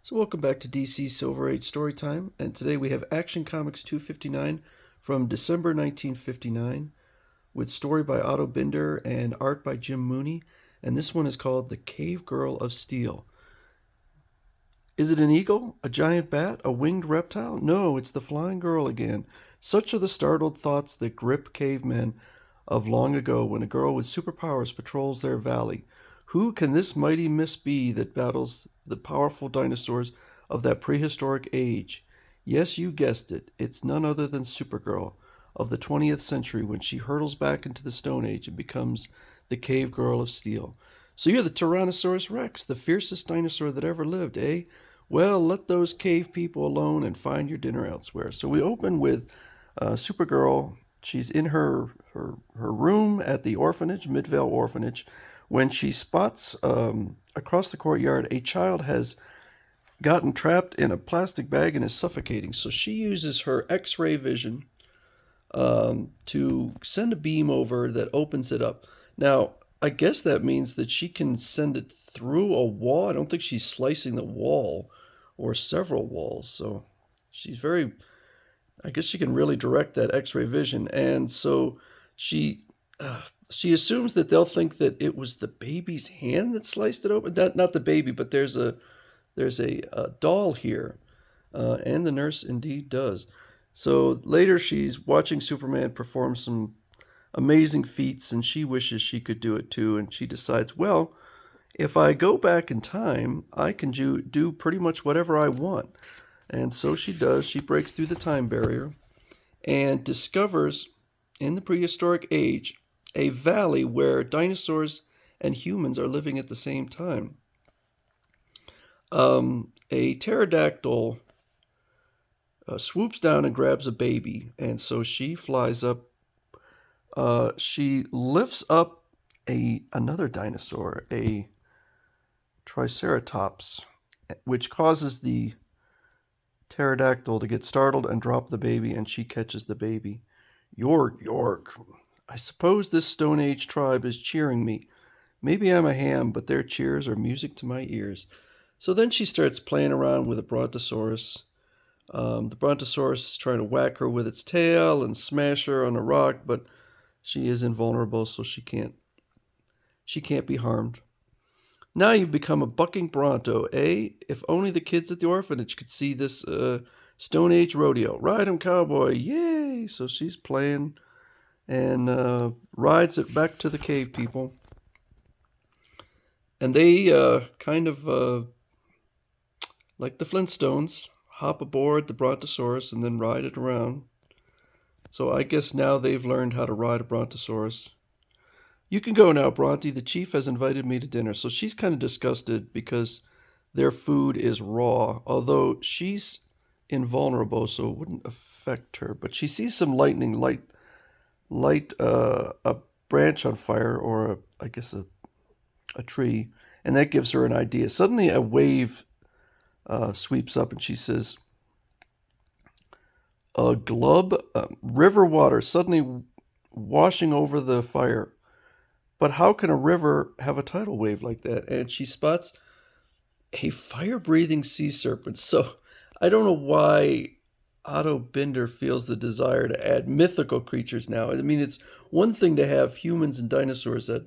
So welcome back to DC Silver Age Storytime, and today we have Action Comics 259 from December 1959 with story by Otto Binder and art by Jim Mooney, and this one is called The Cave Girl of Steel. Is it an eagle? A giant bat? A winged reptile? No, it's the flying girl again. Such are the startled thoughts that grip cavemen of long ago when a girl with superpowers patrols their valley. Who can this mighty miss be that battles the powerful dinosaurs of that prehistoric age? Yes, you guessed it. It's none other than Supergirl of the 20th century when she hurtles back into the Stone Age and becomes the Cave Girl of Steel. So you're the Tyrannosaurus Rex, the fiercest dinosaur that ever lived, eh? Well, let those cave people alone and find your dinner elsewhere. So we open with Supergirl. She's in her room at the orphanage, Midvale Orphanage, when she spots across the courtyard a child has gotten trapped in a plastic bag and is suffocating. So she uses her X-ray vision to send a beam over that opens it up. Now, I guess that means that she can send it through a wall. I don't think she's slicing the wall or several walls. So she's very, I guess she can really direct that X-ray vision. And so she she assumes that they'll think that it was the baby's hand that sliced it open. Not the baby, but there's a doll here, and the nurse indeed does. So later she's watching Superman perform some amazing feats, and she wishes she could do it too. And she decides, well, if I go back in time, I can do pretty much whatever I want. And so she does. She breaks through the time barrier and discovers in the prehistoric age a valley where dinosaurs and humans are living at the same time. A pterodactyl swoops down and grabs a baby, and so she flies up. She lifts up another dinosaur, a triceratops, which causes the pterodactyl to get startled and drop the baby, and she catches the baby. York, York, I suppose this Stone Age tribe is cheering me. Maybe I'm a ham, but their cheers are music to my ears. So then she starts playing around with a brontosaurus. The brontosaurus is trying to whack her with its tail and smash her on a rock, but she is invulnerable, so she can't be harmed. Now you've become a bucking bronto, eh? If only the kids at the orphanage could see this Stone Age rodeo. Ride 'em, cowboy, yay! So she's playing and rides it back to the cave people. And they kind of, like the Flintstones, hop aboard the brontosaurus and then ride it around. So I guess now they've learned how to ride a brontosaurus. You can go now, Bronte. The chief has invited me to dinner. So she's kind of disgusted because their food is raw, although she's invulnerable, so it wouldn't affect her. But she sees some lightning light a branch on fire, or I guess a tree, and that gives her an idea. Suddenly a wave sweeps up, and she says, a glub, river water suddenly washing over the fire. But how can a river have a tidal wave like that? And she spots a fire-breathing sea serpent. So I don't know why Otto Binder feels the desire to add mythical creatures now. I mean, it's one thing to have humans and dinosaurs at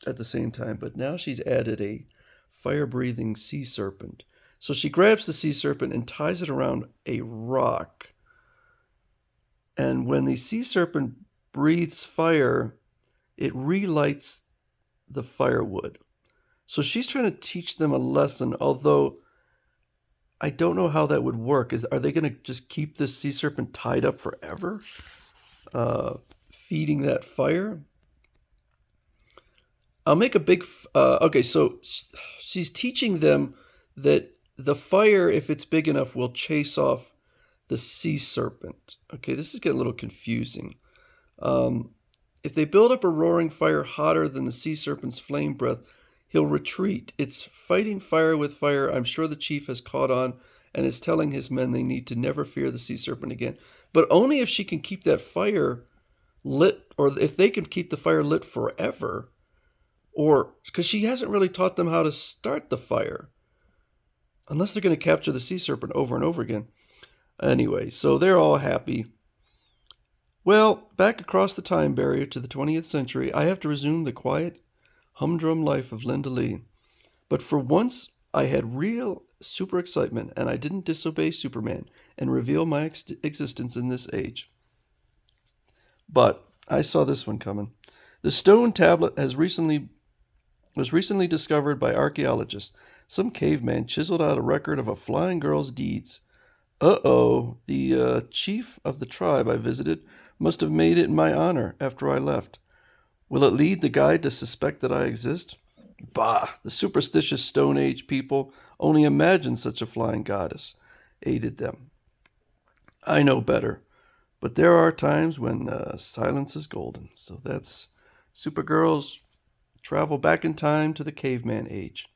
the same time, but now she's added a fire-breathing sea serpent. So she grabs the sea serpent and ties it around a rock. And when the sea serpent breathes fire, it relights the firewood. So she's trying to teach them a lesson, although I don't know how that would work. Are they going to just keep this sea serpent tied up forever, feeding that fire? I'll make a big... okay, so she's teaching them that the fire, if it's big enough, will chase off the sea serpent. Okay, this is getting a little confusing. If they build up a roaring fire hotter than the sea serpent's flame breath, he'll retreat. It's fighting fire with fire. I'm sure the chief has caught on and is telling his men they need to never fear the sea serpent again. But only if she can keep that fire lit, or if they can keep the fire lit forever, or because she hasn't really taught them how to start the fire. Unless they're going to capture the sea serpent over and over again. Anyway, so they're all happy. Well, back across the time barrier to the 20th century, I have to resume the quiet, humdrum life of Linda Lee. But for once, I had real super excitement, and I didn't disobey Superman and reveal my existence in this age. But I saw this one coming. The stone tablet was recently discovered by archaeologists. Some caveman chiseled out a record of a flying girl's deeds. Uh-oh, the chief of the tribe I visited must have made it in my honor after I left. Will it lead the guide to suspect that I exist? Bah, the superstitious Stone Age people only imagined such a flying goddess aided them. I know better, but there are times when silence is golden. So that's Supergirl's travel back in time to the caveman age.